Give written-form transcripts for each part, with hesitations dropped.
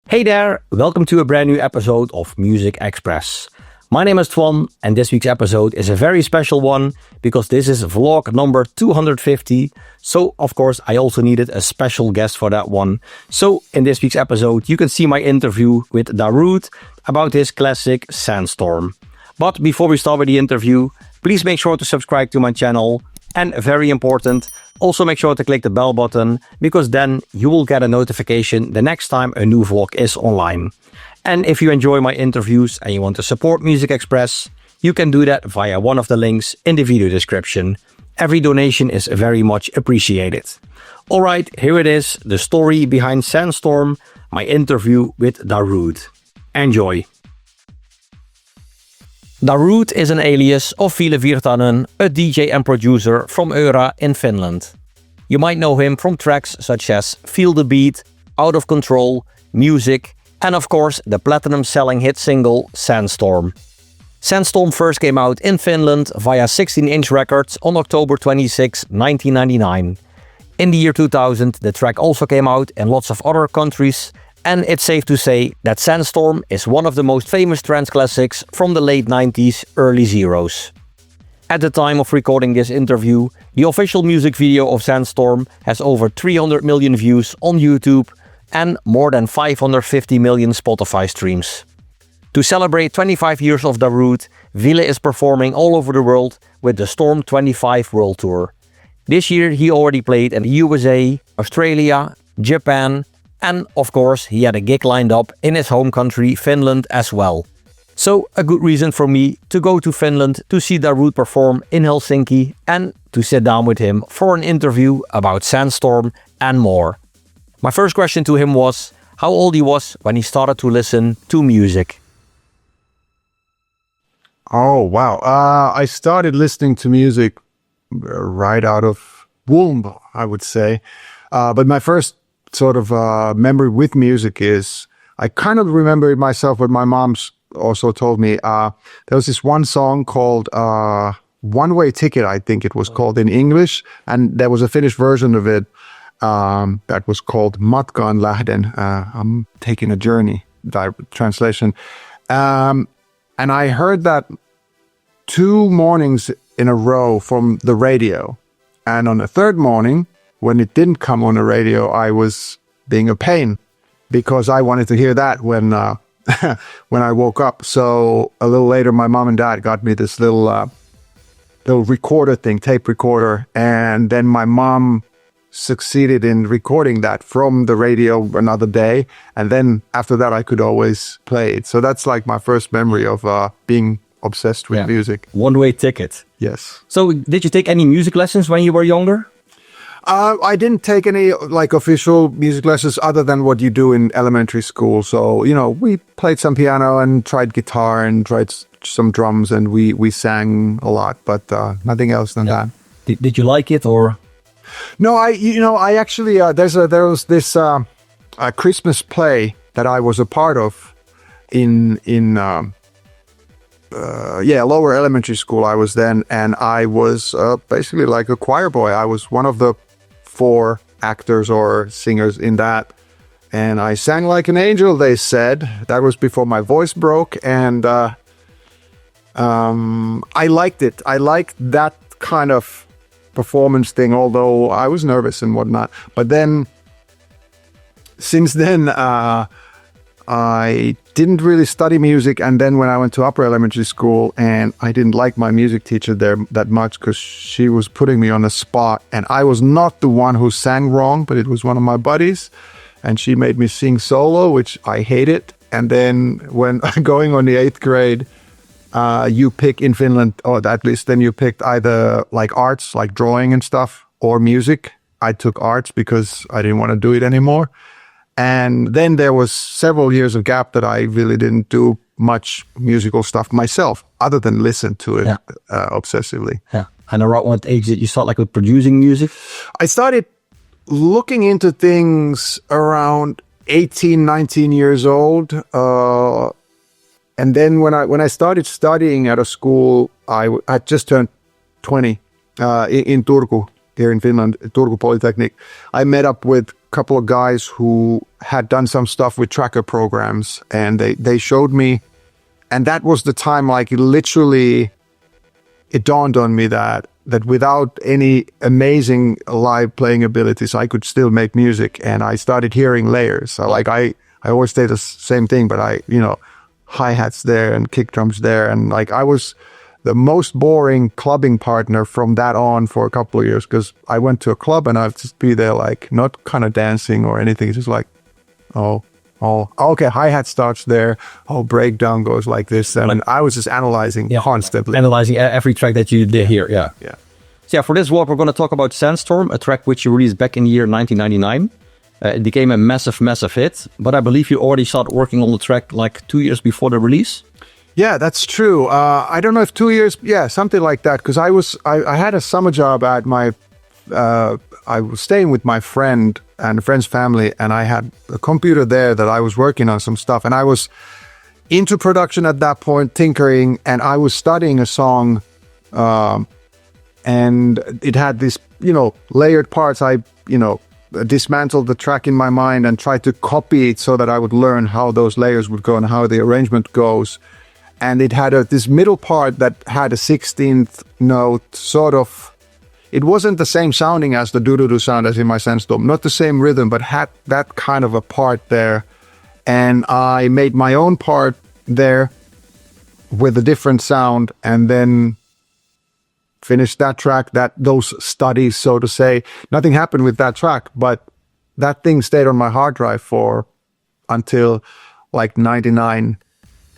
Hey there, welcome to a brand new episode of Muzikxpress. My name is Twan and this week's episode is a very special one because this is vlog number 250. So of course I also needed a special guest for that one. So in this week's episode you can see my interview with Darude about his classic Sandstorm. But before we start with the interview, please make sure to subscribe to my channel. And very important, also make sure to click the bell button because then you will get a notification the next time a new vlog is online. And if you enjoy my interviews and you want to support Muzikxpress, you can do that via one of the links in the video description. Every donation is very much appreciated. Alright, here it is, the story behind Sandstorm, my interview with Darude. Enjoy! Darude is an alias of Ville Virtanen, a DJ and producer from Eura in Finland. You might know him from tracks such as Feel the Beat, Out of Control, Music, and of course the platinum-selling hit single Sandstorm. Sandstorm first came out in Finland via 16-inch records on October 26, 1999. In the year 2000, the track also came out in lots of other countries, and it's safe to say that Sandstorm is one of the most famous trance classics from the late 90s, early zeros. At the time of recording this interview, the official music video of Sandstorm has over 300 million views on YouTube and more than 550 million Spotify streams. To celebrate 25 years of Darude, Ville is performing all over the world with the Storm 25 World Tour. This year he already played in the USA, Australia, Japan, and of course he had a gig lined up in his home country Finland as well. So a good reason for me to go to Finland to see Darude perform in Helsinki and to sit down with him for an interview about Sandstorm and more. My first question to him was how old he was when he started to listen to music. Oh, wow. I started listening to music right out of womb, I would say. But my first sort of memory with music is, I kind of remember it myself, but my mom's also told me, there was this one song called One Way Ticket, I think it was called in English. And there was a Finnish version of it that was called Matkaan lähden, I'm taking a journey, translation. And I heard that 2 mornings in a row from the radio. And on the third morning, when it didn't come on the radio, I was being a pain because I wanted to hear that when I woke up. So a little later, my mom and dad got me this little recorder thing, tape recorder. And then my mom succeeded in recording that from the radio another day. And then after that, I could always play it. So that's like my first memory of being obsessed with music. One Way Ticket. Yes. So did you take any music lessons when you were younger? I didn't take any like official music lessons other than what you do in elementary school. So, you know, we played some piano and tried guitar and tried some drums and we sang a lot, but nothing else than that. Did you like it or? No, I actually, there was this Christmas play that I was a part of in lower elementary school I was then, and I was basically like a choir boy. I was one of the 4 actors or singers in that, and I sang like an angel, they said. That was before my voice broke, and I liked it. I liked that kind of performance thing, although I was nervous and whatnot. But then, since then, I didn't really study music, and then when I went to upper elementary school, and I didn't like my music teacher there that much because she was putting me on the spot, and I was not the one who sang wrong, but it was one of my buddies, and she made me sing solo, which I hated. And then when going on the 8th grade, you pick in Finland, or at least then you picked either like arts, like drawing and stuff, or music. I took arts because I didn't want to do it anymore. And then there was several years of gap that I really didn't do much musical stuff myself, other than listen to it obsessively. Yeah. And around what age did you start like with producing music? I started looking into things around 18, 19 years old. And then when I started studying at a school, I had just turned 20 in Turku, here in Finland, Turku Polytechnic. I met up with couple of guys who had done some stuff with tracker programs, and they showed me, and that was the time, like, it dawned on me that without any amazing live playing abilities, I could still make music. And I started hearing layers. So like I always say the same thing, but hi-hats there and kick drums there. And like I was the most boring clubbing partner from that on for a couple of years, because I went to a club and I'd just be there, like, not kind of dancing or anything. It's just like, oh, okay, hi-hat starts there. Oh, breakdown goes like this. And I was just analyzing constantly. Analyzing every track that you did here, Yeah. So for this vlog, we're going to talk about Sandstorm, a track which you released back in the year 1999. It became a massive hit, but I believe you already started working on the track like 2 years before the release? Yeah, that's true. I don't know if 2 years, something like that, because I had a summer job at I was staying with my friend and a friend's family, and I had a computer there that I was working on some stuff, and I was into production at that point, tinkering, and I was studying a song, and it had this, layered parts. I, dismantled the track in my mind and tried to copy it so that I would learn how those layers would go and how the arrangement goes. And it had this middle part that had a 16th note, sort of. It wasn't the same sounding as the doo-doo-doo sound as in my Sandstorm, not the same rhythm, but had that kind of a part there. And I made my own part there with a different sound, and then finished that track, those studies, so to say. Nothing happened with that track, but that thing stayed on my hard drive until like 99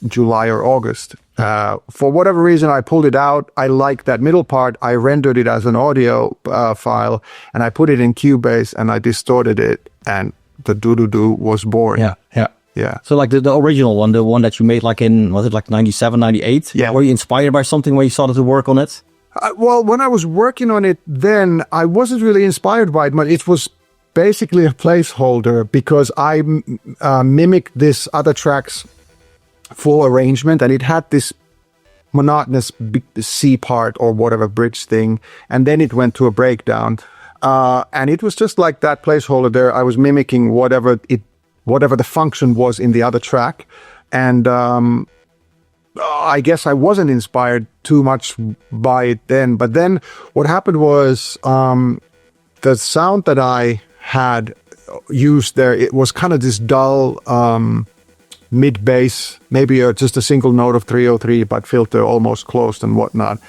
July or August. For whatever reason, I pulled it out. I liked that middle part. I rendered it as an audio file, and I put it in Cubase, and I distorted it, and the doo-doo-doo was born. Yeah. So like the original one, the one that you made like in, was it like 97, 98? Yeah. Were you inspired by something when you started to work on it? Well, when I was working on it then, I wasn't really inspired by it, but it was basically a placeholder, because I mimicked this other track's full arrangement, and it had this monotonous C part or whatever bridge thing, and then it went to a breakdown, and it was just like that placeholder there. I was mimicking whatever the function was in the other track, and I guess I wasn't inspired too much by it then. But then what happened was the sound that I had used there, it was kind of this dull mid-bass, maybe just a single note of 303, but filter almost closed and whatnot,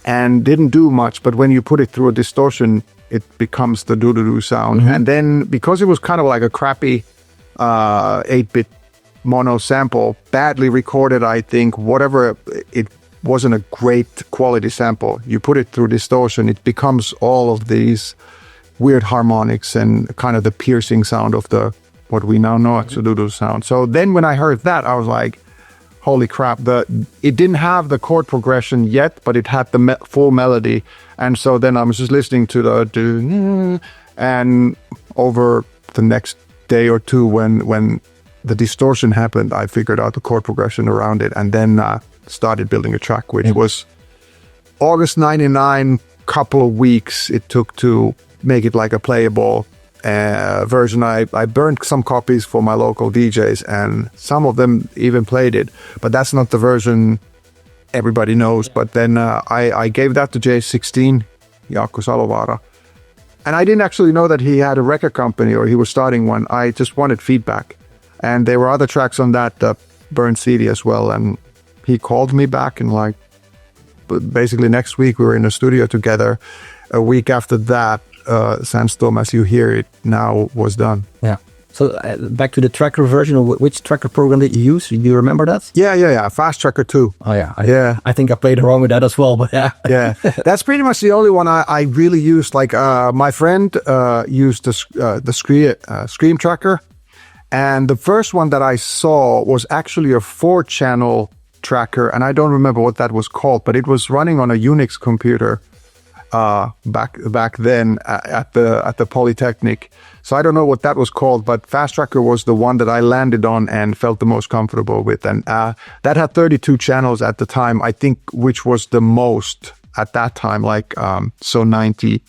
and didn't do much. But when you put it through a distortion, it becomes the doo-doo-doo sound. And then, because it was kind of like a crappy 8-bit mono sample, badly recorded, I think, whatever, it wasn't a great quality sample. You put it through distortion, it becomes all of these weird harmonics and kind of the piercing sound of what we now know as the doo-doo sound. So then when I heard that, I was like, holy crap, it didn't have the chord progression yet, but it had the full melody. And so then I was just listening to the and over the next day or two, when the distortion happened, I figured out the chord progression around it, and then started building a track, which was August 99, couple of weeks it took to make it like a playable version. I burned some copies for my local DJs, and some of them even played it, but that's not the version everybody knows. But then I gave that to J16, Jaakko Salovaara, and I didn't actually know that he had a record company or he was starting one. I just wanted feedback. And there were other tracks on that burned CD as well. And he called me back, and like, basically next week we were in the studio together. A week after that, Sandstorm, as you hear it now, was done. Yeah. So back to the tracker version, which tracker program did you use? Do you remember that? Yeah. Fast Tracker 2. Oh yeah. I think I played around with that as well, but yeah. Yeah. That's pretty much the only one I really used. Like my friend used the Scream tracker. And the first one that I saw was actually a 4-channel tracker, and I don't remember what that was called, but it was running on a Unix computer back then at the Polytechnic. So I don't know what that was called, but Fast Tracker was the one that I landed on and felt the most comfortable with. And that had 32 channels at the time, I think, which was the most at that time, like so 90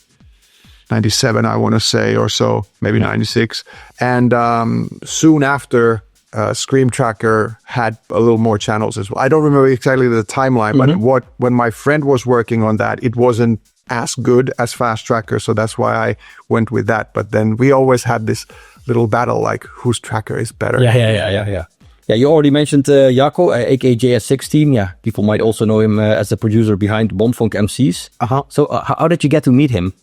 97, I want to say, or so, maybe 96. And soon after, Scream Tracker had a little more channels as well. I don't remember exactly the timeline, but when my friend was working on that, it wasn't as good as Fast Tracker, so that's why I went with that. But then we always had this little battle, like whose tracker is better. Yeah, you already mentioned Jaco, aka JS16. Yeah, people might also know him as the producer behind Bonfunk MCs. So how did you get to meet him?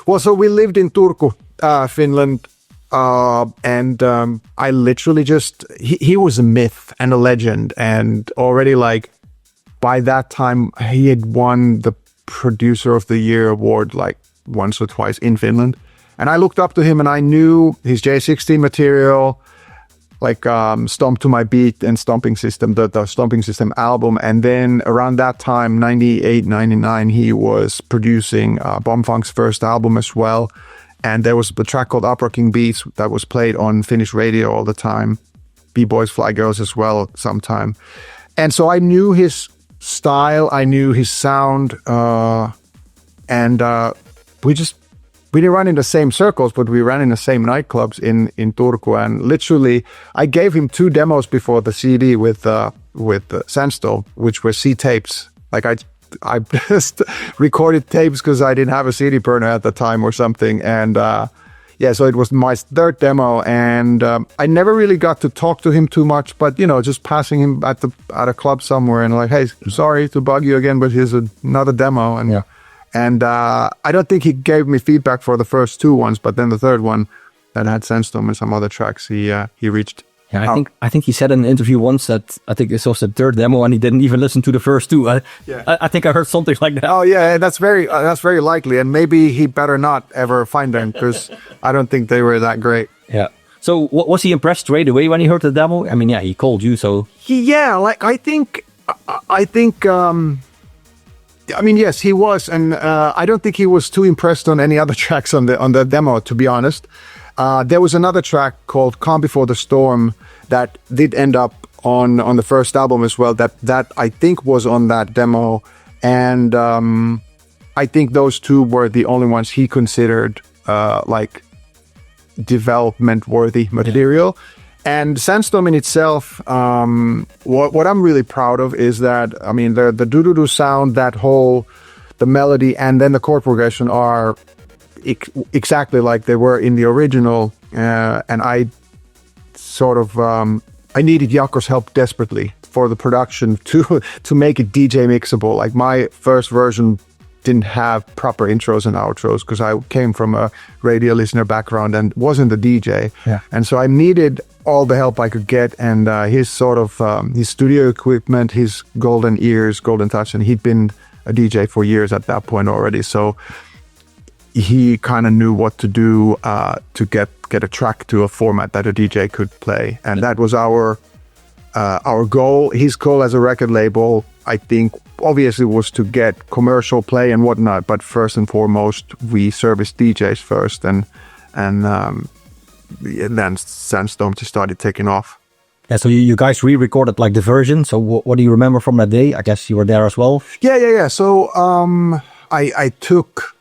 Well, so we lived in Turku, Finland, and I literally just, he was a myth and a legend, and already like by that time he had won the Producer of the Year award like once or twice in Finland. And I looked up to him and I knew his J16 material, like Stomp to My Beat and Stomping System, the Stomping System album. And then around that time, 98, 99, he was producing Bombfunk's first album as well. And there was a track called Uprocking Beats that was played on Finnish radio all the time. B-Boys Fly Girls as well sometime. And so I knew his style, I knew his sound, and we didn't run in the same circles, but we ran in the same nightclubs in Turku. And literally, I gave him 2 demos before the CD with Sandstorm, which were C tapes. Like I just recorded tapes because I didn't have a CD burner at the time or something. And so it was my 3rd demo, and I never really got to talk to him too much, but just passing him at a club somewhere and like, hey, sorry to bug you again, but here's another demo. And I don't think he gave me feedback for the first 2 ones, but then the 3rd one that had Sandstorm and some other tracks, he reached. Yeah, I think he said in an interview once that I think this was the 3rd demo and he didn't even listen to the first 2. I think I heard something like that. Oh yeah, that's very likely, and maybe he better not ever find them because I don't think they were that great. Yeah. So was he impressed straight away when he heard the demo? I mean, yeah, he called you, so. I mean, yes, he was, and I don't think he was too impressed on any other tracks on the demo, to be honest. There was another track called Calm Before the Storm that did end up on the first album as well, that I think was on that demo, and I think those 2 were the only ones he considered like development worthy material. And Sandstorm in itself, what I'm really proud of is that, I mean, the doo-doo-doo sound, the melody and then the chord progression are exactly like they were in the original, and I sort of I needed Jaakko's help desperately for the production to make it DJ mixable. Like my first version didn't have proper intros and outros because I came from a radio listener background and wasn't a DJ, and so I needed all the help I could get, and his sort of his studio equipment, his golden ears, golden touch, and he'd been a DJ for years at that point already, so he kind of knew what to do to get a track to a format that a DJ could play, and that was our goal. His goal as a record label, I think, obviously was to get commercial play and whatnot, but first and foremost, we serviced DJs first, and then Sandstorm just started taking off. Yeah, so you guys re-recorded like the version. So what do you remember from that day? I guess you were there as well. Yeah. So I took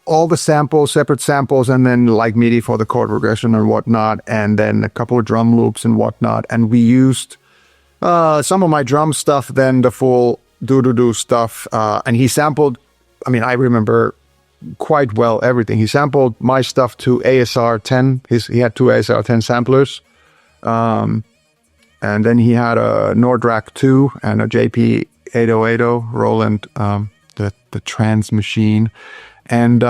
all the samples, separate samples, and then like MIDI for the chord progression and whatnot, and then a couple of drum loops and whatnot. And we used some of my drum stuff, then the full doo-doo-doo stuff. And he sampled, I mean, I remember quite well everything. He sampled my stuff to ASR 10. He had 2 ASR 10 samplers. And then he had a Nordrak 2 and a JP 8080 Roland, the trance machine. And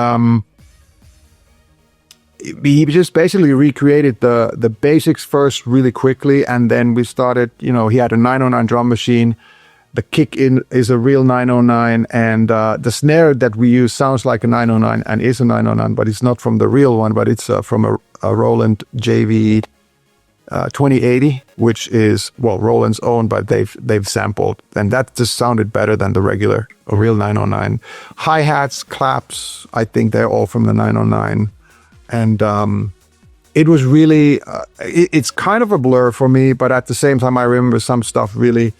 he just basically recreated the basics first really quickly, and then we started, he had a 909 drum machine. The kick-in is a real 909, and the snare that we use sounds like a 909 and is a 909, but it's not from the real one, but it's from a Roland JV 2080, which is, well, Roland's own, but they've sampled, and that just sounded better than the regular, a real 909. Hi-hats, claps, I think they're all from the 909. And it was really, it's kind of a blur for me, but at the same time, I remember some stuff really,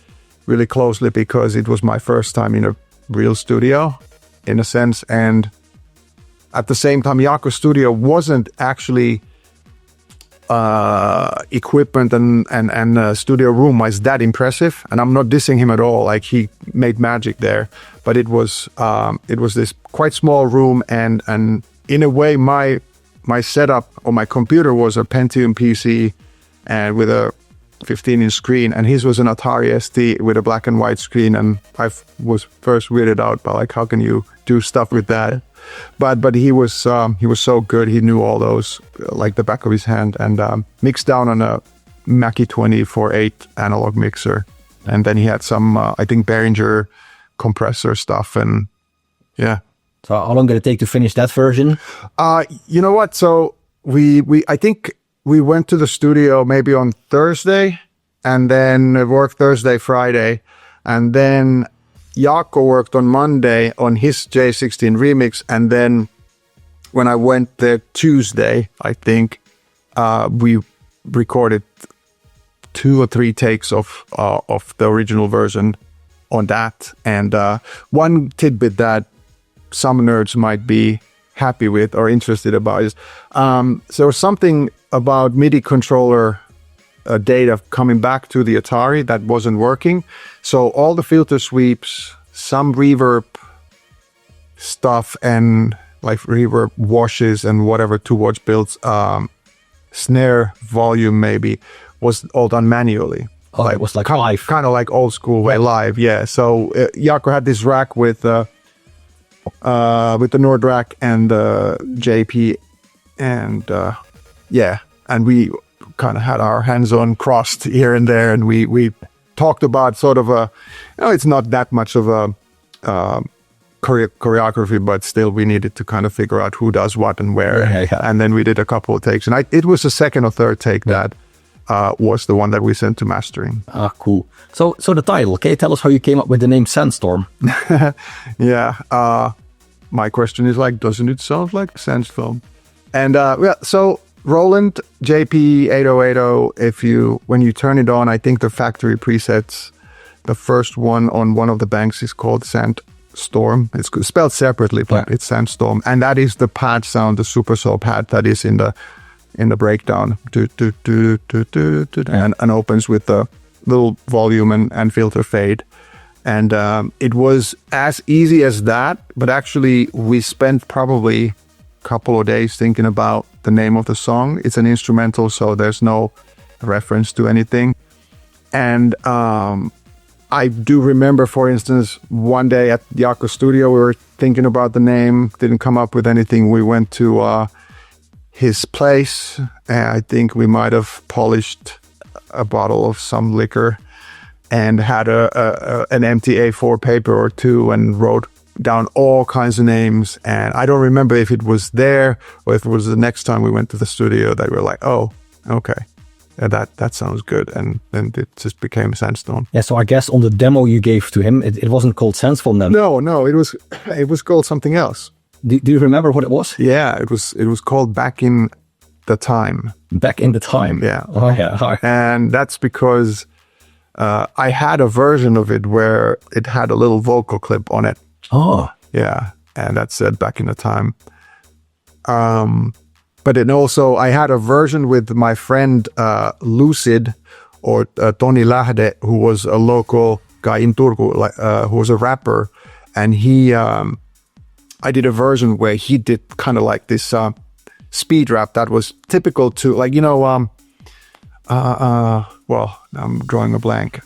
really closely because it was my first time in a real studio, in a sense. And at the same time, Jaakko's studio wasn't actually equipment and studio room wise that impressive, and I'm not dissing him at all. Like, he made magic there, but it was this quite small room, and in a way my setup on my computer was a Pentium PC and with a 15-inch screen, and his was an Atari ST with a black and white screen, and I was first weirded out by like, how can you do stuff with that? But he was so good. He knew all those like the back of his hand, and mixed down on a Mackie 24/8 analog mixer, and then he had some I think Behringer compressor stuff, and yeah. So how long did it take to finish that version? You know what? So I think we went to the studio maybe on Thursday, and then it worked Thursday, Friday, and then Jaakko worked on Monday on his J16 remix, and then when I went there Tuesday, I think we recorded 2 or 3 takes of the original version on that. And one tidbit that some nerds might be happy with or interested about is there was something about MIDI controller data coming back to the Atari that wasn't working. So all the filter sweeps, some reverb stuff, and like reverb washes and whatever towards builds, snare volume maybe, was all done manually. Oh, it was like live. Kind of like old school way live, yeah. So Jaakko had this rack with the Nord rack and the JP, and yeah, and we kind of had our hands on crossed here and there, and we talked about sort of it's not that much of a choreography, but still we needed to kind of figure out who does what and where. Yeah. And then we did a couple of takes, and it was the second or third take that was the one that we sent to mastering. Ah, cool. So the title, can you tell us how you came up with the name Sandstorm? Yeah. My question is like, doesn't it sound like Sandstorm? And so Roland JP8080, when you turn it on, I think the factory presets, the first one on one of the banks is called Sandstorm. It's spelled separately, but it's Sandstorm. And that is the pad sound, the super soul pad that is in the breakdown. And opens with the little volume and filter fade. And it was as easy as that, but actually we spent probably a couple of days thinking about the name of the song. It's an instrumental, so there's no reference to anything. And I do remember, for instance, one day at Jaakko's studio, we were thinking about the name, didn't come up with anything. We went to his place, and I think we might have polished a bottle of some liquor and had an empty A4 paper or two and wrote down all kinds of names. And I don't remember if it was there or if it was the next time we went to the studio that we were like, oh, okay, that sounds good. And then it just became Sandstorm. Yeah, so I guess on the demo you gave to him, it wasn't called Sandstorm then? No, it was called something else. Do you remember what it was? Yeah, it was called Back in the Time. Back in the Time? Yeah. Oh, yeah. And that's because I had a version of it where it had a little vocal clip on it. Oh. Yeah, and that said Back in the Time. But then also I had a version with my friend Lucid, or Toni Lähde, who was a local guy in Turku, who was a rapper. And I did a version where he did kind of like this speed rap that was typical to, like, well, I'm drawing a blank.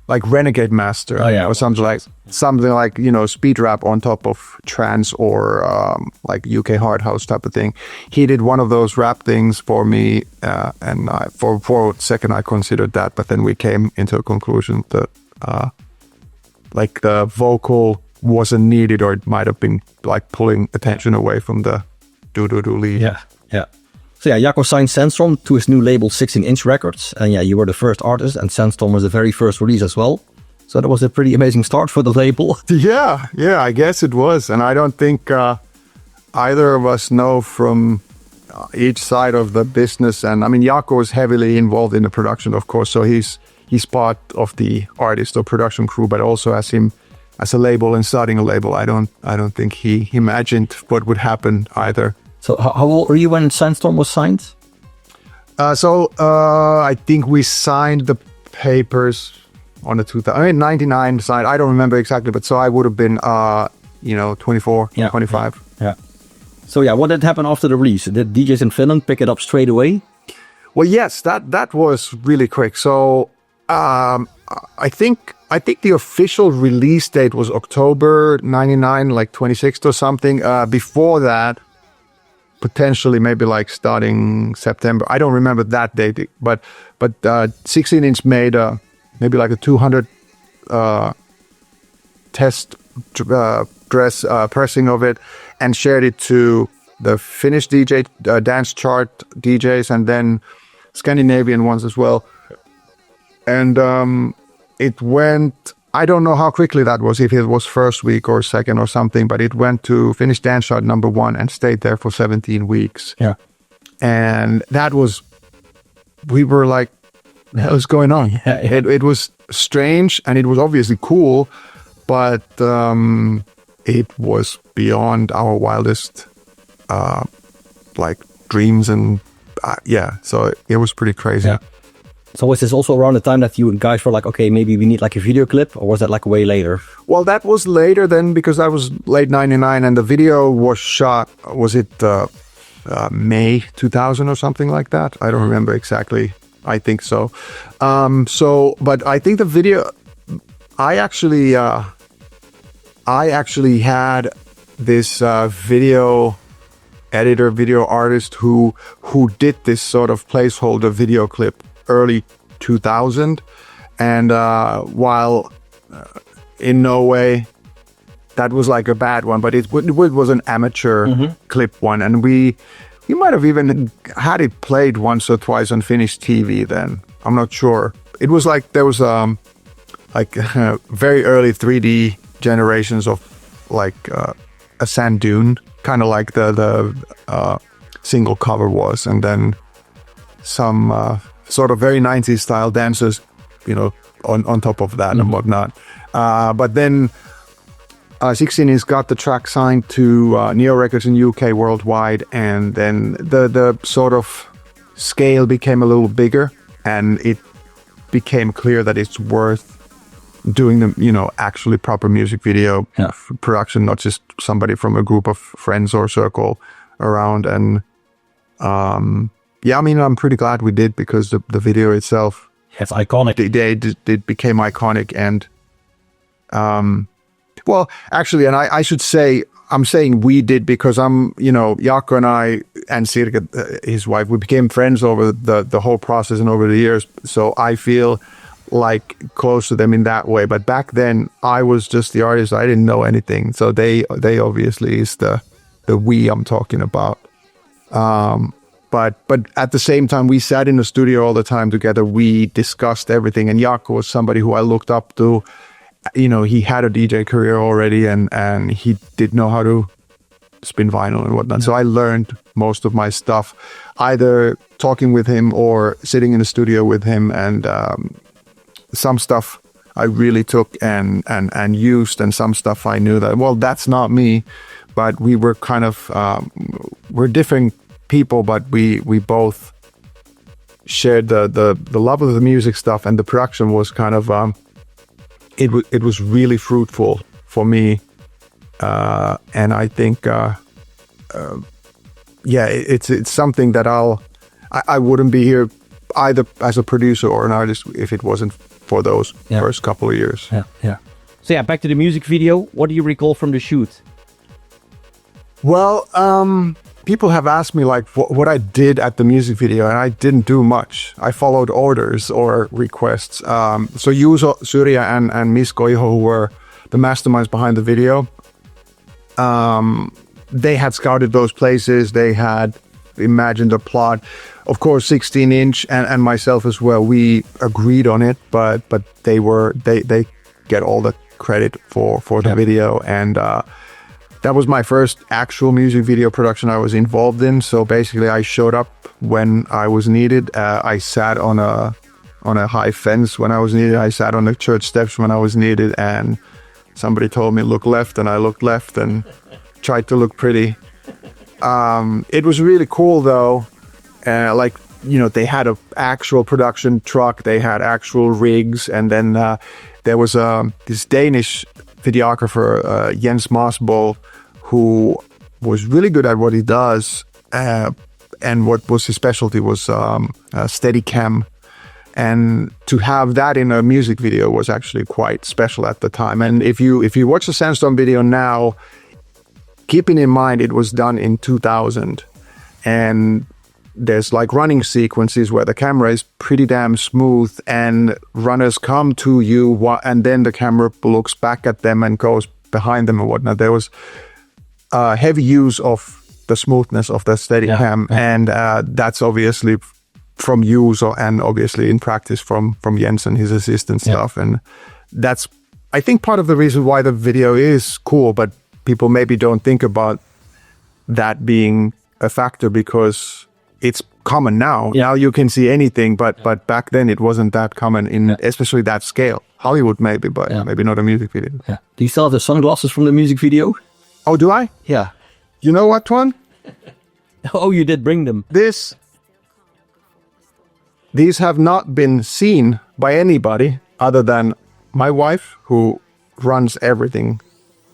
Like Renegade Master, or something like speed rap on top of trance or like UK hard house type of thing. He did one of those rap things for me, and for a second I considered that, but then we came into a conclusion that like the vocal wasn't needed, or it might have been like pulling attention away from the do-do-do lead. Yeah. So yeah, Jaakko signed Sandstorm to his new label 16-inch Records, and yeah, you were the first artist, and Sandstorm was the very first release as well. So that was a pretty amazing start for the label. Yeah, I guess it was, and I don't think either of us know from each side of the business. And I mean, Jaakko was heavily involved in the production, of course, so he's part of the artist or production crew, but also as him as a label and starting a label. I don't think he imagined what would happen either. So how old were you when Sandstorm was signed? I think we signed the papers on the 99 signed. I don't remember exactly, but so I would have been 24, 25. Yeah. So yeah, what did happen after the release? Did DJs in Finland pick it up straight away? Well, yes, that was really quick. So I think the official release date was October 99, like 26th or something. Before that, potentially maybe like starting September. I don't remember that date, but 16-inch made maybe like a 200 test dress pressing of it and shared it to the Finnish DJ dance chart DJs and then Scandinavian ones as well. And it went, I don't know how quickly that was, if it was first week or second or something, but it went to Finnish dance chart #1 and stayed there for 17 weeks. Yeah. And that was, we were like, what the hell is going on? Yeah. It was strange and it was obviously cool, but it was beyond our wildest dreams and so it was pretty crazy. Yeah. So was this also around the time that you guys were like, okay, maybe we need like a video clip, or was that like way later? Well, that was later then, because that was late 99 and the video was shot, was it May 2000 or something like that? I don't remember exactly. I think so. But I think the video, I actually had this video editor, video artist who did this sort of placeholder video clip early 2000, and while in no way that was like a bad one, but it was an amateur clip one, and we might have even had it played once or twice on Finnish TV then. I'm not sure. It was like there was very early 3D generations of like a sand dune, kind of like the single cover was, and then some sort of very 90s style dancers, on top of that and whatnot. But then 16-inch got the track signed to Neo Records in UK worldwide, and then the sort of scale became a little bigger, and it became clear that it's worth doing the actually proper music video production, not just somebody from a group of friends or circle around. And I'm pretty glad we did, because the video itself, it's iconic. It became iconic. And well, actually, and I should say, I'm saying we did because Jaakko and I and Sirke, his wife, we became friends over the whole process and over the years. So I feel like close to them in that way. But back then I was just the artist. I didn't know anything. So they obviously is the we I'm talking about. But at the same time, we sat in the studio all the time together. We discussed everything. And Jaakko was somebody who I looked up to. He had a DJ career already, and he did know how to spin vinyl and whatnot. So I learned most of my stuff either talking with him or sitting in the studio with him. And some stuff I really took and used, and some stuff I knew that, well, that's not me. But we were kind of, we're different people, but we both shared the love of the music stuff, and the production was kind of, it was really fruitful for me. And I think, it's something that I wouldn't be here either as a producer or an artist if it wasn't for those first couple of years. Yeah. So back to the music video. What do you recall from the shoot? Well, people have asked me like what I did at the music video, and I didn't do much. I followed orders or requests. So Juuso, Syrjä, and Misko Iho, who were the masterminds behind the video, they had scouted those places. They had imagined a plot. Of course, 16-inch and myself as well. We agreed on it, but they get all the credit for the video. And that was my first actual music video production I was involved in. So basically, I showed up when I was needed. I sat on a high fence when I was needed. I sat on the church steps when I was needed, and Somebody told me look left, and I looked left and tried to look pretty. It was really cool though. Like, you know, they had an actual production truck, they had actual rigs, and then there was this Danish videographer, Jens Masbo, who was really good at what he does, and what was his specialty was Steadicam. And to have that in a music video was actually quite special at the time. And if you watch the Sandstorm video now, keeping in mind it was done in 2000, and there's like running sequences where the camera is pretty damn smooth and runners come to you and then the camera looks back at them and goes behind them and whatnot. There was heavy use of the smoothness of the Steadicam, and that's obviously from use and obviously in practice from Jens and his assistant stuff. And that's, I think, part of the reason why the video is cool, but people maybe don't think about that being a factor because it's common now. Now you can see anything, but back then it wasn't that common in especially that scale. Hollywood maybe, but maybe not a music video. Yeah. Do you still have the sunglasses from the music video? Oh, do I? Yeah. You know what one? Oh, you did bring them. These have not been seen by anybody other than my wife, who runs everything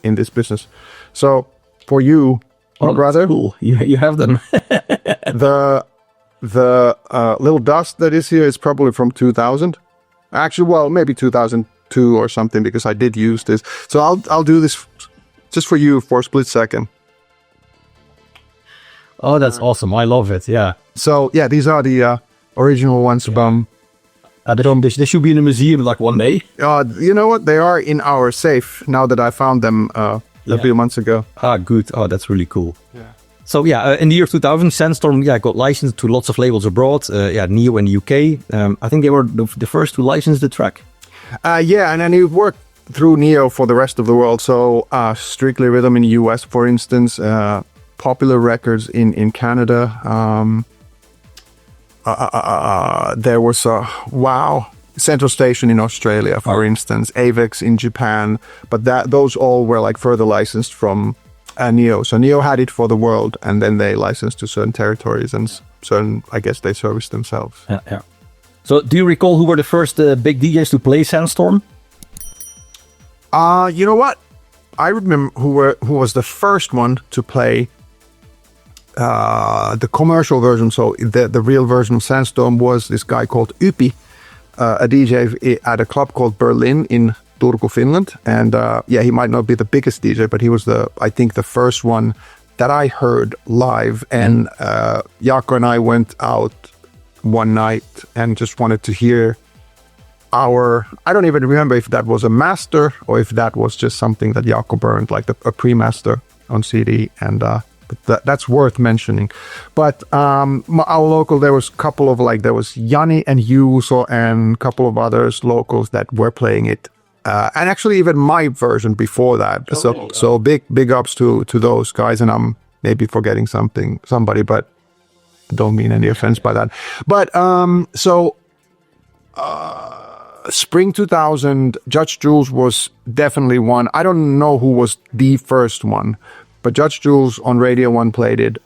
in this business. So for you, brother, cool. You have them. the little dust that is here is probably from 2000. Actually, well, maybe 2002 or something, because I did use this. So I'll do this just for you for a split second. Oh, that's awesome. I love it. Yeah. So yeah, these are the original ones from. They should be in a museum like one day. You know what? They are in our safe now that I found them a few months ago. Ah, good. Oh, that's really cool. Yeah. So in the year 2000, Sandstorm got licensed to lots of labels abroad. Neo in the UK. I think they were the first to license the track. And then it worked through Neo for the rest of the world. So Strictly Rhythm in the US, for instance, Popular Records in Canada. There was Central Station in Australia, for instance, Avex in Japan, but those all were like further licensed from Neo. So Neo had it for the world, and then they licensed to certain territories and certain, I guess, they serviced themselves. Yeah. So do you recall who were the first big DJs to play Sandstorm? You know what? I remember who was the first one to play the commercial version. So the real version of Sandstorm was this guy called Ypi, a DJ at a club called Berlin in Turku, Finland. And he might not be the biggest DJ, but he was I think the first one that I heard live. And Jaakko and I went out one night and just wanted to hear I don't even remember if that was a master or if that was just something that Jaakko burned, like a pre-master on CD. And that's worth mentioning. But our local, there was a couple of there was Jani and Juuso and a couple of others locals that were playing it. And actually even my version before that. So big ups to those guys. And I'm maybe forgetting somebody, but don't mean any offense by that. But Spring 2000, Judge Jules was definitely one. I don't know who was the first one, but Judge Jules on Radio 1 played it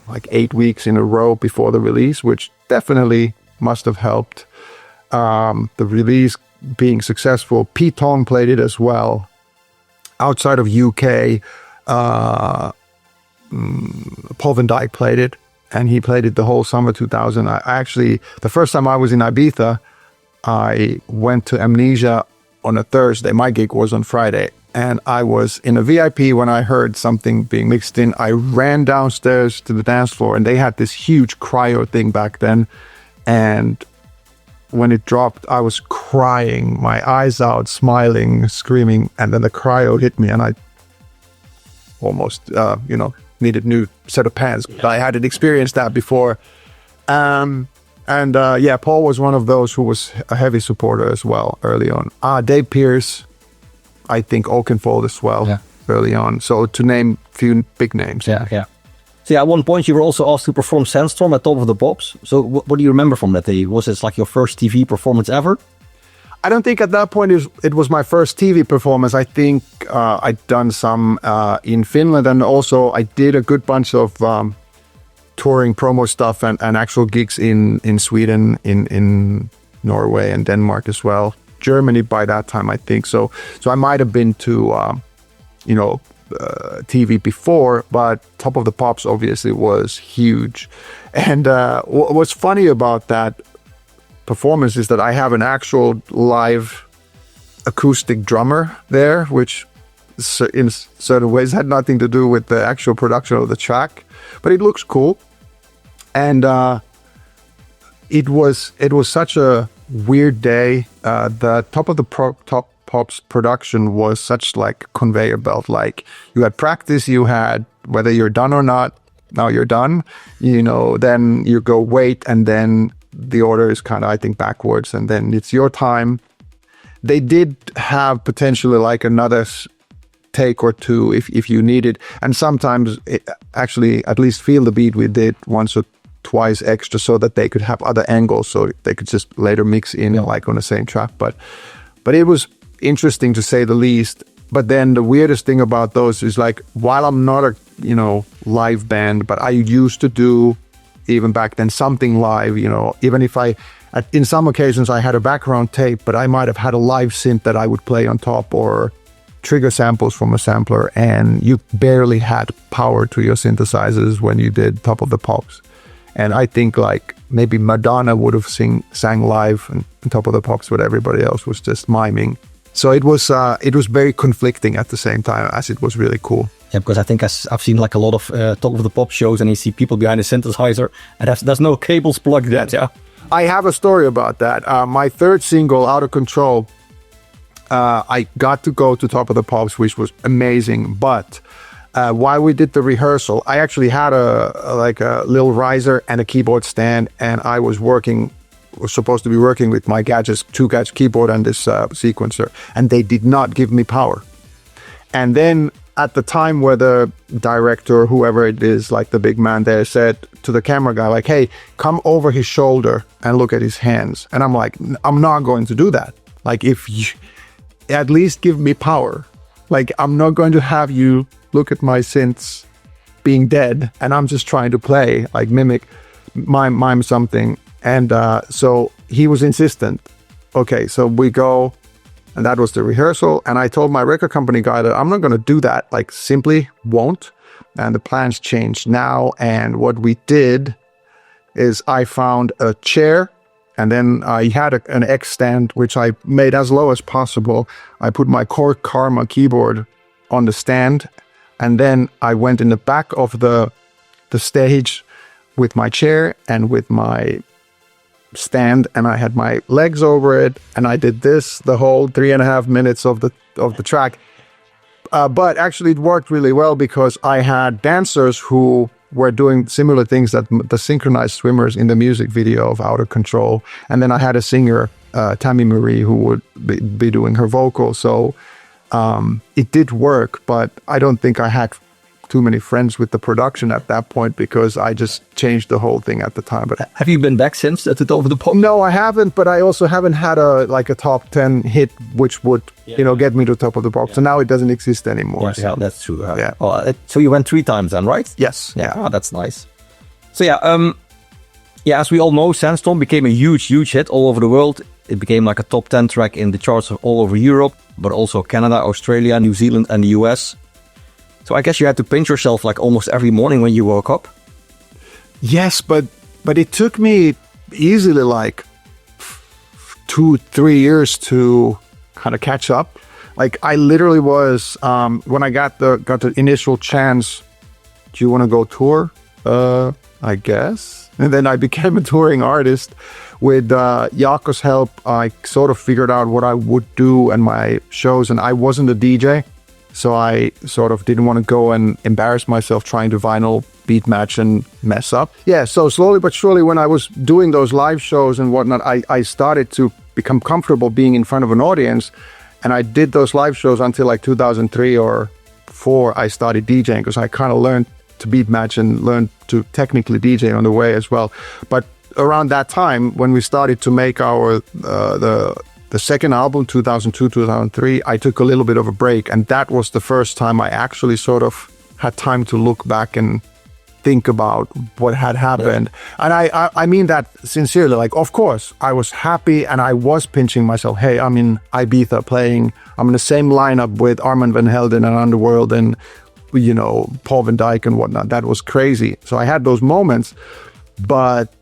like 8 weeks in a row before the release, which definitely must have helped the release being successful. Pete Tong played it as well. Outside of UK, Paul Van Dyke played it, and he played it the whole summer 2000. The first time I was in Ibiza, I went to Amnesia on a Thursday. My gig was on Friday, and I was in a VIP when I heard something being mixed in. I ran downstairs to the dance floor, and they had this huge cryo thing back then. And when it dropped, I was crying, my eyes out, smiling, screaming, and then the cryo hit me, and I almost, needed a new set of pants. I hadn't experienced that before. Paul was one of those who was a heavy supporter as well early on. Dave Pierce, I think Oakenfold as well early on. So to name a few big names. Yeah. So at one point you were also asked to perform Sandstorm at Top of the Pops. So what do you remember from that day? Was it like your first TV performance ever? I don't think at that point it was my first TV performance. I think I'd done some in Finland, and also I did a good bunch of touring promo stuff and actual gigs in Sweden, in Norway and Denmark as well. Germany by that time, I think. So I might have been to TV before, but Top of the Pops obviously was huge. And what's funny about that performance is that I have an actual live acoustic drummer there, which in certain ways had nothing to do with the actual production of the track, but it looks cool. And it was such a weird day. The Top of the Pops production was such like conveyor belt. Like you had practice, you had whether you're done or not, now you're done, then you go wait, and then the order is kind of, I think, backwards, and then it's your time. They did have potentially like another take or two if you needed, and sometimes actually at least Feel the Beat we did once or twice extra so that they could have other angles, so they could just later mix in like on the same track. But it was interesting to say the least. But then the weirdest thing about those is like, while I'm not a live band, but I used to do even back then something live, even if in some occasions I had a background tape, but I might have had a live synth that I would play on top, or trigger samples from a sampler, and you barely had power to your synthesizers when you did Top of the Pops. And I think like maybe Madonna would have sang live and Top of the Pops, but everybody else was just miming. So it was very conflicting at the same time as it was really cool. Yeah, because I think I've seen like a lot of Top of the Pop shows, and you see people behind the synthesizer, and there's no cables plugged in. Yeah, I have a story about that. My third single, Out of Control, I got to go to Top of the Pops, which was amazing. But while we did the rehearsal, I actually had a little riser and a keyboard stand, and I was supposed to be working with my gadgets, 2-gadget keyboard and this sequencer, and they did not give me power. And then at the time where the director, whoever it is, like the big man there, said to the camera guy, like, hey, come over his shoulder and look at his hands. And I'm like, I'm not going to do that. Like, if you at least give me power. Like, I'm not going to have you look at my synths being dead and I'm just trying to play, like mime something. And so he was insistent. Okay, so we go, and that was the rehearsal. And I told my record company guy that I'm not going to do that, like simply won't. And the plans changed now. And what we did is I found a chair, and then I had an X stand, which I made as low as possible. I put my Core Karma keyboard on the stand, and then I went in the back of the stage with my chair and with my stand, and I had my legs over it, and I did this the whole 3.5 minutes of the track. But actually it worked really well because I had dancers who were doing similar things that the synchronized swimmers in the music video of Out of Control. And then I had a singer, Tammy Marie, who would be doing her vocal. So it did work, but I don't think I had too many friends with the production at that point because I just changed the whole thing at the time. But have you been back since at the Top of the Pop? No, I haven't, but I also haven't had a top 10 hit which would get me to Top of the Pop. So now it doesn't exist anymore. Yeah, yeah, that's true. So you went 3 times then, right? Yes. Yeah, oh, that's nice. So as we all know, Sandstorm became a huge hit all over the world. It became like a top 10 track in the charts all over Europe, but also Canada, Australia, New Zealand and the US. So I guess you had to pinch yourself like almost every morning when you woke up. Yes, but it took me easily like 2-3 years to kind of catch up. Like I literally was when I got the initial chance, do you want to go tour? I guess. And then I became a touring artist. With Jaakko's help, I sort of figured out what I would do and my shows, and I wasn't a DJ. So I sort of didn't want to go and embarrass myself trying to vinyl beat match and mess up. Yeah, so slowly but surely when I was doing those live shows and whatnot, I started to become comfortable being in front of an audience. And I did those live shows until like 2003 or 2004 I started DJing, because I kind of learned to beat match and learned to technically DJ on the way as well. But around that time, when we started to make our the second album, 2002, 2003, I took a little bit of a break. And that was the first time I actually sort of had time to look back and think about what had happened. And I mean that sincerely. Like, of course, I was happy and I was pinching myself. Hey, I'm in Ibiza playing. I'm in the same lineup with Armand van Helden and Underworld and, you know, Paul van Dyk and whatnot. That was crazy. So I had those moments. But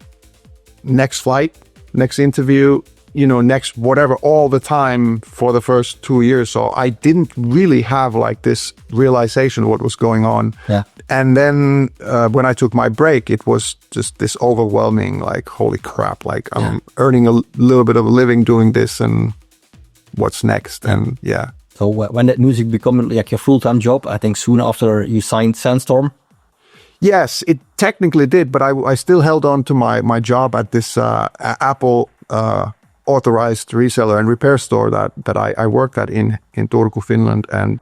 next flight, next interview, you know, next whatever, all the time for the first 2 years. So I didn't really have like this realization of what was going on. Yeah. And then when I took my break, it was just this overwhelming, like, holy crap, like I'm earning a little bit of a living doing this and what's next. And So when did music become like your full-time job? I think soon after you signed Sandstorm. Yes, it technically did, but I still held on to my job at this Apple authorized reseller and repair store that I worked at in Turku, Finland. And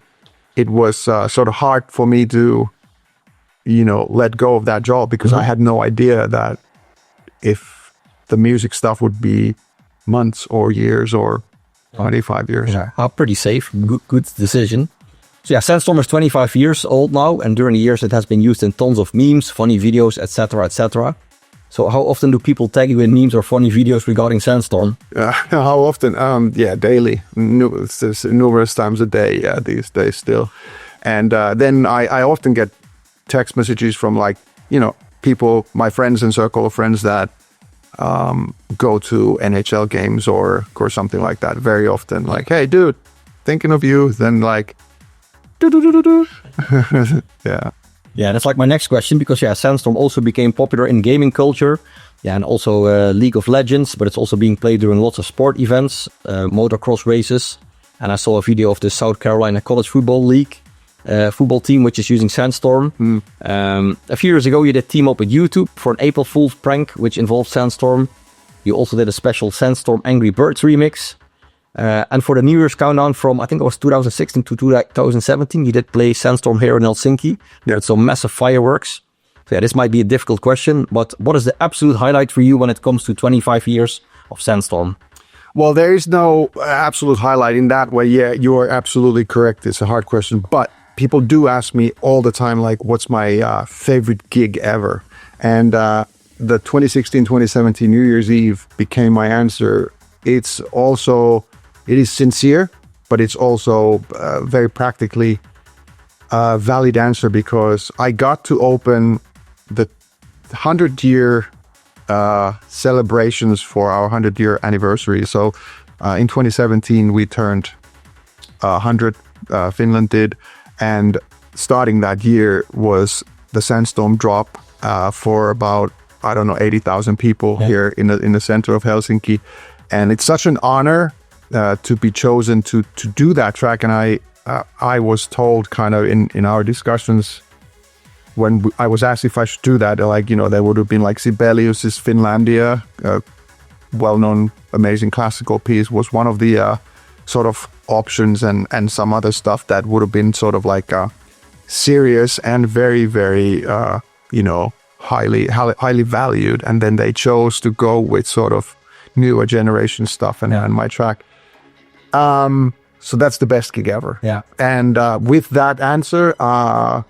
it was sort of hard for me to, you know, let go of that job because I had no idea that if the music stuff would be months or years or 25 years. Yeah, pretty safe. Good decision. So yeah, Sandstorm is 25 years old now, and during the years it has been used in tons of memes, funny videos, etc., etc. So how often do people tag you in memes or funny videos regarding Sandstorm? How often? Daily. It's numerous times a day, these days still. And then I often get text messages from, like, you know, people, my friends and circle of friends that go to NHL games or something like that very often. Like, hey, dude, thinking of you. Then like, Yeah, that's like my next question, because Sandstorm also became popular in gaming culture. Yeah, and also League of Legends, but it's also being played during lots of sport events, motocross races. And I saw a video of the South Carolina College Football League football team, which is using Sandstorm. A few years ago, you did team up with YouTube for an April Fool's prank, which involved Sandstorm. You also did a special Sandstorm Angry Birds remix. And for the New Year's countdown from, I think it was 2016 to 2017, you did play Sandstorm here in Helsinki. There some massive fireworks. So yeah, this might be a difficult question, but what is the absolute highlight for you when it comes to 25 years of Sandstorm? Well, there is no absolute highlight in that way. Yeah, you are absolutely correct. It's a hard question, but people do ask me all the time, like, what's my favorite gig ever? And the 2016-2017 New Year's Eve became my answer. It is sincere, but it's also very practically valid answer, because I got to open the 100-year celebrations for our 100-year anniversary. So in 2017, we turned 100, Finland did, and starting that year was the Sandstorm drop for about, I don't know, 80,000 people here in the center of Helsinki. And it's such an honor to be chosen to do that track. And I was told kind of in our discussions when I was asked if I should do that, like, you know, there would have been like Sibelius's Finlandia, well-known, amazing classical piece, was one of the sort of options, and some other stuff that would have been sort of like serious and very, very, you know, highly valued. And then they chose to go with sort of newer generation stuff and my track. So that's the best gig ever. Yeah. And with that answer,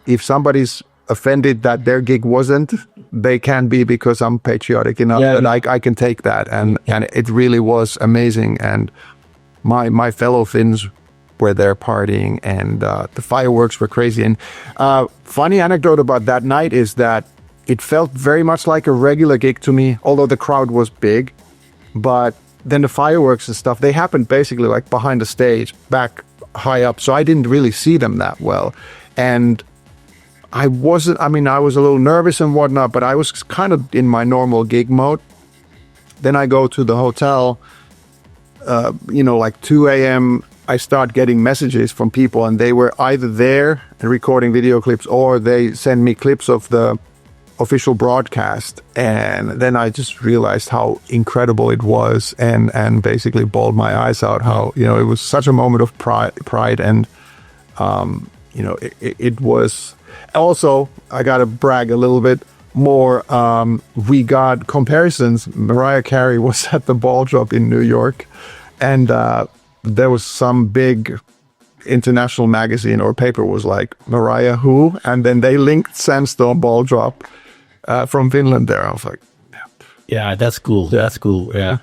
if somebody's offended that their gig wasn't, they can be, because I'm patriotic enough that I can take that. And it really was amazing. And my fellow Finns were there partying, and the fireworks were crazy. And funny anecdote about that night is that it felt very much like a regular gig to me, although the crowd was big. But then the fireworks and stuff, they happened basically like behind the stage, back high up. So I didn't really see them that well. And I was a little nervous and whatnot, but I was kind of in my normal gig mode. Then I go to the hotel, like 2 a.m. I start getting messages from people, and they were either there and recording video clips, or they send me clips of the official broadcast. And then I just realized how incredible it was, and basically bawled my eyes out how, it was such a moment of pride. And, it was also, I got to brag a little bit more. We got comparisons. Mariah Carey was at the ball drop in New York, And there was some big international magazine or paper was like, Mariah who? And then they linked Sandstorm Ball Drop from Finland there. I was like, yeah, that's cool. That's cool. Yeah.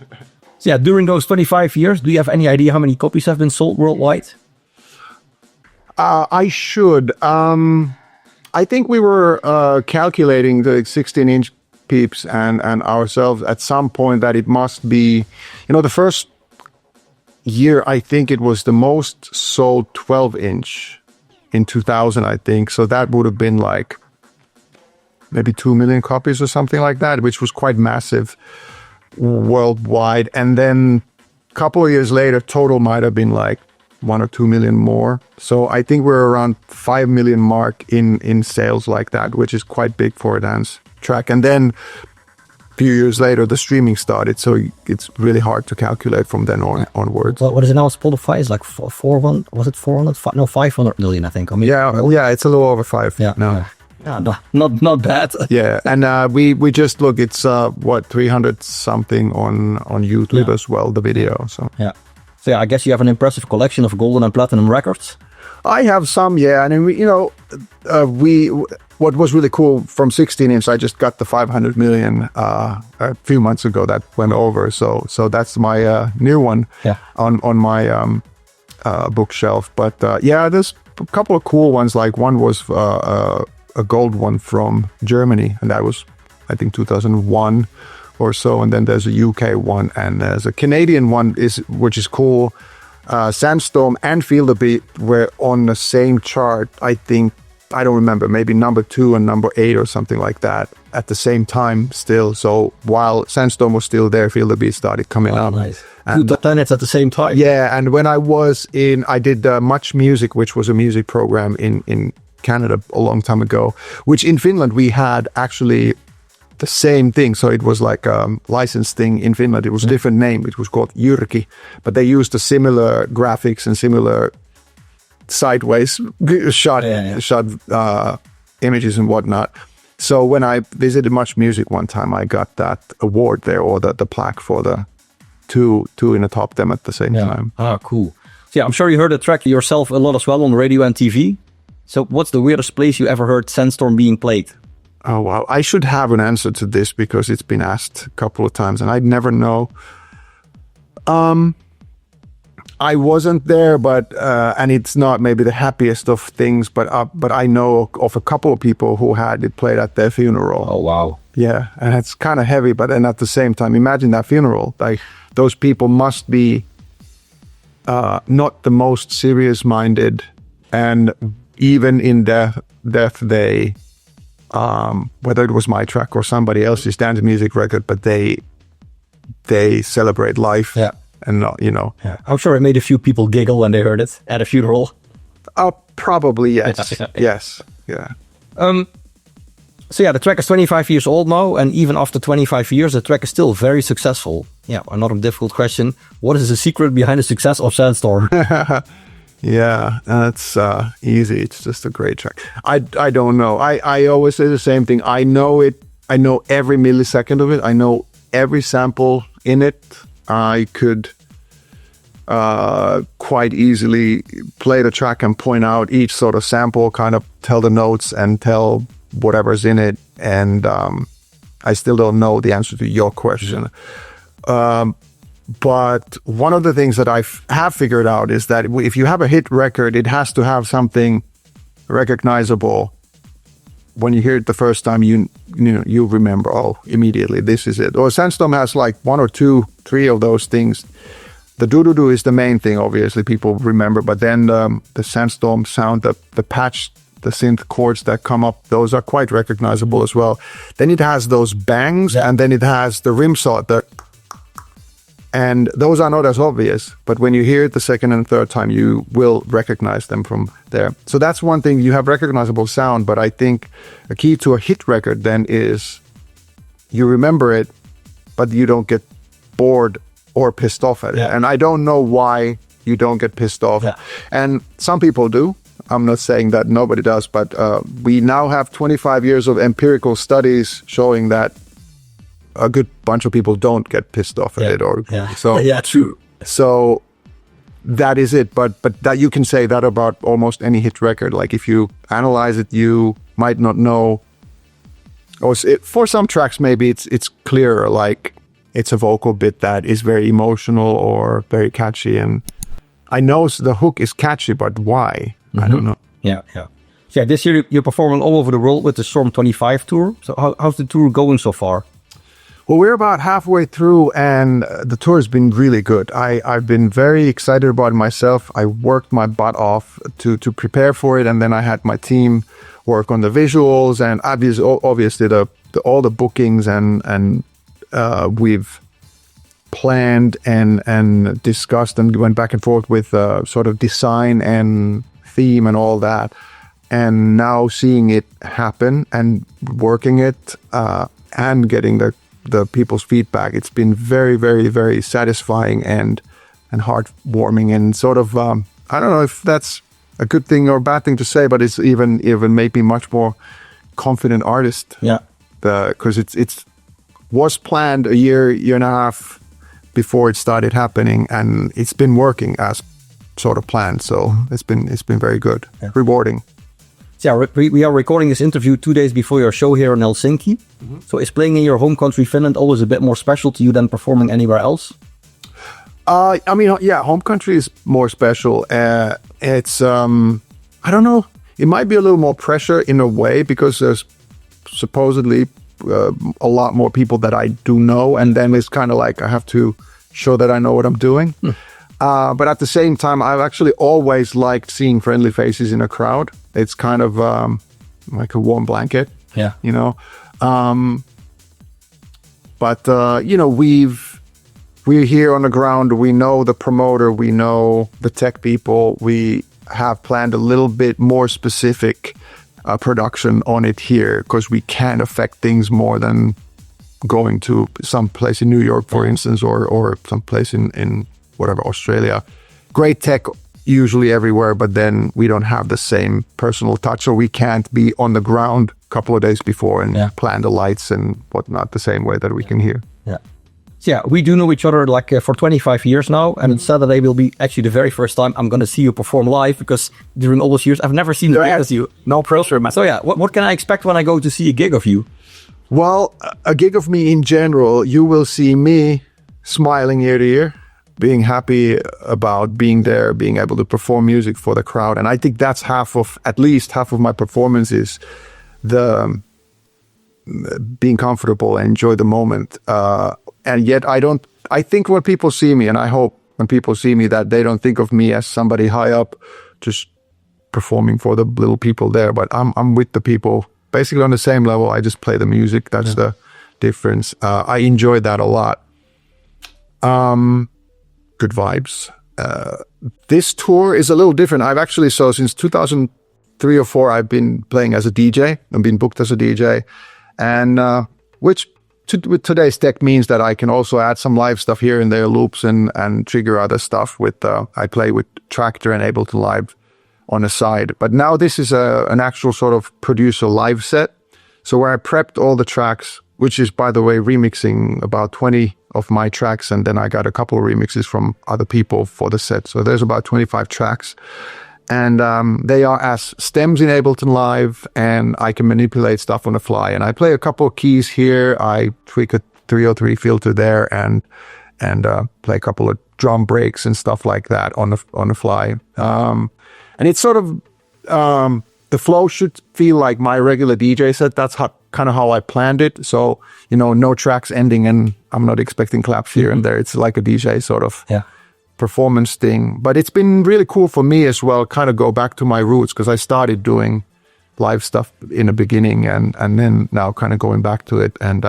So yeah, during those 25 years, do you have any idea how many copies have been sold worldwide? I should. I think we were calculating the 16-inch peeps and ourselves at some point that it must be, the first year, I think it was the most sold 12-inch in 2000, I think. So that would have been like maybe 2 million copies or something like that, which was quite massive worldwide. And then a couple of years later, total might have been like 1 or 2 million more. So I think we're around 5 million mark in sales like that, which is quite big for a dance track. And then a few years later, the streaming started. So it's really hard to calculate from then onwards. What is it now? Spotify is like 400, was it 400? No, 500 million, I think. I mean, yeah, it's a little over 5 now. Yeah, not bad. Yeah, and we just look. It's 300 something on YouTube as well. The video. So yeah, I guess you have an impressive collection of golden and platinum records. I have some, and then what was really cool from 16-inch. I just got the 500 million a few months ago. That went over. So that's my new one on my bookshelf. But there's a couple of cool ones. Like one was a gold one from Germany, and that was, I think, 2001 or so. And then there's a UK one, and there's a Canadian one, which is cool. Sandstorm and Feel the Beat were on the same chart, I think. I don't remember, maybe number 2 and number 8 or something like that at the same time still. So while Sandstorm was still there, Feel the Beat started coming up. Nice. 2 top 10 hits at the same time. Yeah, and when I did Much Music, which was a music program in Canada a long time ago, which in Finland we had actually the same thing. So it was like a licensed thing in Finland. It was a different name. It was called Jyrki, but they used the similar graphics and similar sideways shot images and whatnot. So when I visited Much Music one time, I got that award there, or the plaque for the two in the top 10 at the same time. Ah, cool. So yeah, I'm sure you heard the track yourself a lot as well on radio and TV. So what's the weirdest place you ever heard Sandstorm being played? Oh, wow. I should have an answer to this because it's been asked a couple of times and I'd never know. I wasn't there, but and it's not maybe the happiest of things, but I know of a couple of people who had it played at their funeral. Oh, wow. Yeah, and it's kind of heavy, but then at the same time, imagine that funeral. Like, those people must be not the most serious-minded, and even in death they, whether it was my track or somebody else's dance music record, but they celebrate life. Yeah. And not, Yeah. I'm sure it made a few people giggle when they heard it at a funeral. Probably, yes. Yes. Yeah. So yeah, the track is 25 years old now, and even after 25 years, the track is still very successful. Yeah, another difficult question. What is the secret behind the success of Sandstorm? Yeah, that's easy. It's just a great track. I don't know. I always say the same thing. I know it. I know every millisecond of it. I know every sample in it. I could quite easily play the track and point out each sort of sample, kind of tell the notes and tell whatever's in it. And I still don't know the answer to your question. But one of the things that I have figured out is that if you have a hit record, it has to have something recognizable. When you hear it the first time, you remember, oh, immediately, this is it. Or Sandstorm has like 1 or 2, 3 of those things. The Darude is the main thing, obviously, people remember. But then the Sandstorm sound, the patch, the synth chords that come up, those are quite recognizable as well. Then it has those bangs, and then it has the rim saw, and those are not as obvious, but when you hear it the second and third time, you will recognize them from there. So that's one thing, you have recognizable sound, but I think a key to a hit record then is you remember it, but you don't get bored or pissed off at it. And I don't know why you don't get pissed off. And some people do. I'm not saying that nobody does, but we now have 25 years of empirical studies showing that a good bunch of people don't get pissed off at it. So yeah, true. So that is it. But that you can say that about almost any hit record. Like if you analyze it, you might not know. Or for some tracks, maybe it's clearer. Like it's a vocal bit that is very emotional or very catchy, and I know the hook is catchy, but why? I don't know. Yeah. So this year you're performing all over the world with the Storm 25 tour. So how's the tour going so far? Well, we're about halfway through, and the tour has been really good. I've been very excited about it myself. I worked my butt off to prepare for it, and then I had my team work on the visuals, and obviously all the bookings, and we've planned and discussed and went back and forth with sort of design and theme and all that. And now seeing it happen and working it and getting the people's feedback, it's been very, very, very satisfying and heartwarming, and sort of I don't know if that's a good thing or a bad thing to say, but it's even made me much more confident artist. Yeah, because it was planned a year and a half before it started happening, and it's been working as sort of planned. So it's been very good, rewarding. So yeah, we are recording this interview 2 days before your show here in Helsinki. So is playing in your home country, Finland, always a bit more special to you than performing anywhere else? I mean, yeah, home country is more special. It's, I don't know, it might be a little more pressure in a way, because there's supposedly a lot more people that I do know. And then it's kind of like I have to show that I know what I'm doing. But at the same time, I've actually always liked seeing friendly faces in a crowd. It's kind of like a warm blanket, you know. But you know, we're here on the ground. We know the promoter. We know the tech people. We have planned a little bit more specific production on it here, because we can't affect things more than going to some place in New York, for instance, or some place in whatever, Australia. Great tech usually everywhere, but then we don't have the same personal touch, or we can't be on the ground a couple of days before and plan the lights and whatnot the same way that we can here. So yeah, we do know each other like for 25 years now, and Saturday will be actually the very first time I'm going to see you perform live, because during all those years I've never seen you as you. No pressure. So yeah, what can I expect when I go to see a gig of you? Well, a gig of me in general, you will see me smiling ear to ear, being happy about being there, being able to perform music for the crowd. And I think that's at least half of my performance is the being comfortable and enjoy the moment. And yet I think when people see me, and I hope when people see me, that they don't think of me as somebody high up just performing for the little people there, but I'm with the people basically on the same level. I just play the music. That's the difference. I enjoy that a lot. Good vibes. This tour is a little different. I've actually, since 2003 or 4, I've been playing as a DJ. I've been booked as a DJ, and which with today's tech means that I can also add some live stuff here and there, loops and trigger other stuff with. I play with Tractor and Ableton Live on the side. But now this is an actual sort of producer live set. So where I prepped all the tracks, which is, by the way, remixing about 20 of my tracks, and then I got a couple of remixes from other people for the set. So there's about 25 tracks, and they are as stems in Ableton Live, and I can manipulate stuff on the fly. And I play a couple of keys here. I tweak a 303 filter there, and play a couple of drum breaks and stuff like that on the fly. And it's sort of the flow should feel like my regular DJ set. That's kind of how I planned it. So, you know, no tracks ending and I'm not expecting claps here and there. It's like a DJ sort of performance thing. But it's been really cool for me as well, kind of go back to my roots, because I started doing live stuff in the beginning and then now kind of going back to it. And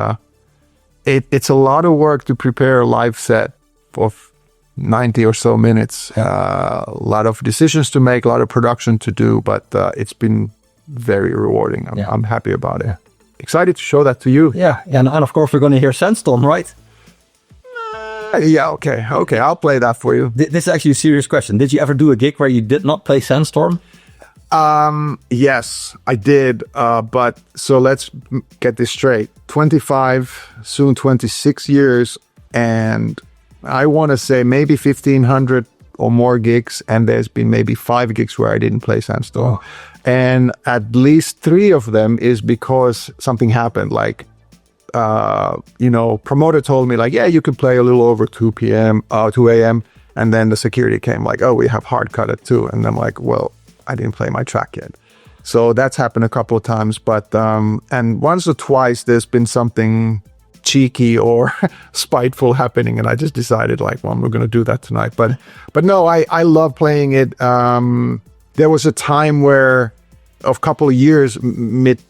it's a lot of work to prepare a live set of 90 or so minutes. A lot of decisions to make, a lot of production to do, but it's been very rewarding. I'm happy about it. Excited to show that to you. Yeah, and of course we're going to hear Sandstorm, right? Yeah, okay, I'll play that for you. This is actually a serious question. Did you ever do a gig where you did not play Sandstorm? Yes, I did. But so let's get this straight. 25, soon 26 years, and I want to say maybe 1,500 or more gigs, and there's been maybe 5 gigs where I didn't play Sandstorm. Oh. And at least 3 of them is because something happened. Like, promoter told me like, yeah, you could play a little over 2 a.m. And then the security came like, oh, we have hard cut at 2. And I'm like, well, I didn't play my track yet. So that's happened a couple of times. But, and once or twice there's been something cheeky or spiteful happening. And I just decided like, well, we're going to do that tonight. But no, I love playing it. There was a time where, a couple of years, mid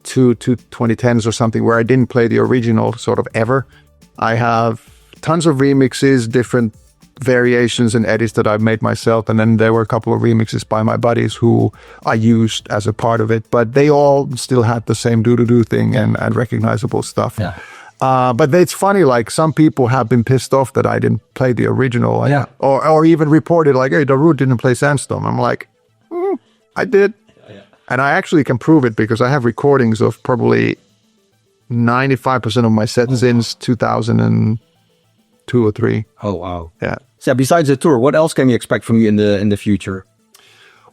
to 2010s or something, where I didn't play the original sort of ever. I have tons of remixes, different variations and edits that I've made myself. And then there were a couple of remixes by my buddies who I used as a part of it, but they all still had the same do thing and recognizable stuff. Yeah. But it's funny, like some people have been pissed off that I didn't play the original, Yeah. or even reported like, hey, Darude didn't play Sandstorm. I'm like, I did. Yeah. And I actually can prove it because I have recordings of probably 95% of my sets since 2002 or 3. Oh, wow. Yeah. So besides the tour, what else can we expect from you in the future?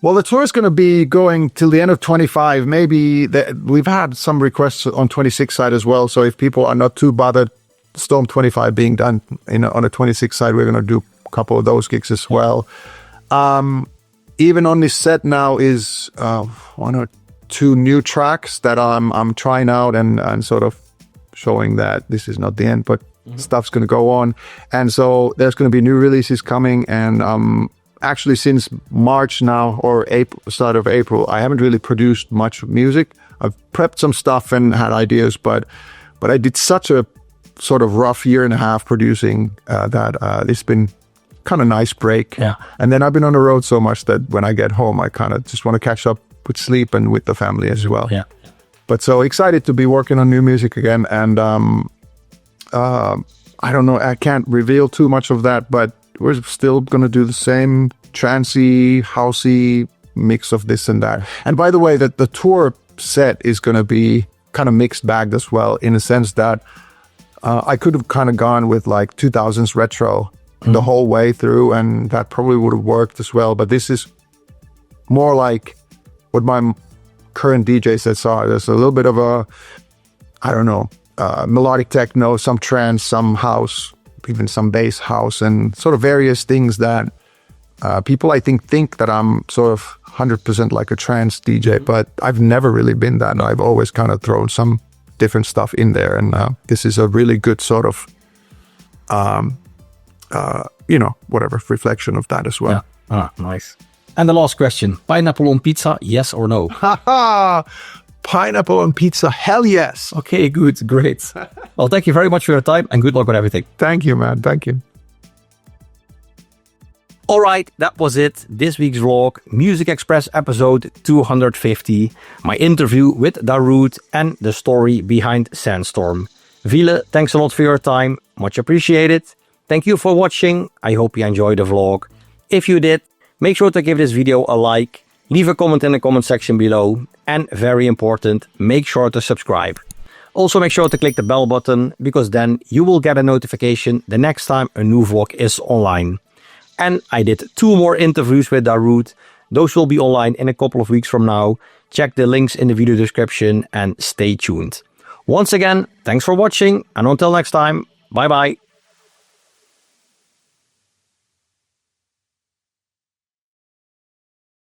Well, the tour is going to be going till the end of 25. Maybe we've had some requests on 26 side as well. So if people are not too bothered, Storm 25 being done on the 26 side, we're going to do a couple of those gigs as well. Even on this set now is 1 or 2 new tracks that I'm trying out and sort of showing that this is not the end, but stuff's going to go on. And so there's going to be new releases coming. And actually since March now, or April, start of April, I haven't really produced much music. I've prepped some stuff and had ideas, but I did such a sort of rough year and a half producing that it's been kind of nice break. Yeah. And then I've been on the road so much that when I get home, I kind of just want to catch up with sleep and with the family as well. Yeah. But so excited to be working on new music again. And I don't know, I can't reveal too much of that, but we're still going to do the same trancey, housey mix of this and that. And by the way, that the tour set is going to be kind of mixed bagged as well, in a sense that I could have kind of gone with like 2000s retro the whole way through, and that probably would have worked as well. But this is more like what my current DJ sets are. There's a little bit of a, I don't know, melodic techno, some trance, some house, even some bass house, and sort of various things that people I think that I'm sort of 100% like a trance DJ, but I've never really been that. I've always kind of thrown some different stuff in there, and this is a really good sort of whatever reflection of that as well. Yeah. Nice. And the last question, pineapple on pizza, yes or no? Pineapple on pizza, hell yes. Okay, good, great. Well, thank you very much for your time and good luck with everything. Thank you, man. Thank you. All right, that was it. This week's vlog, Muzikxpress episode 250. My interview with Darude and the story behind Sandstorm. Ville, thanks a lot for your time. Much appreciated. Thank you for watching. I hope you enjoyed the vlog. If you did, make sure to give this video a like. Leave a comment in the comment section below. And very important, make sure to subscribe. Also make sure to click the bell button, because then you will get a notification the next time a new vlog is online. And I did 2 more interviews with Darude. Those will be online in a couple of weeks from now. Check the links in the video description and stay tuned. Once again, thanks for watching, and until next time, bye bye.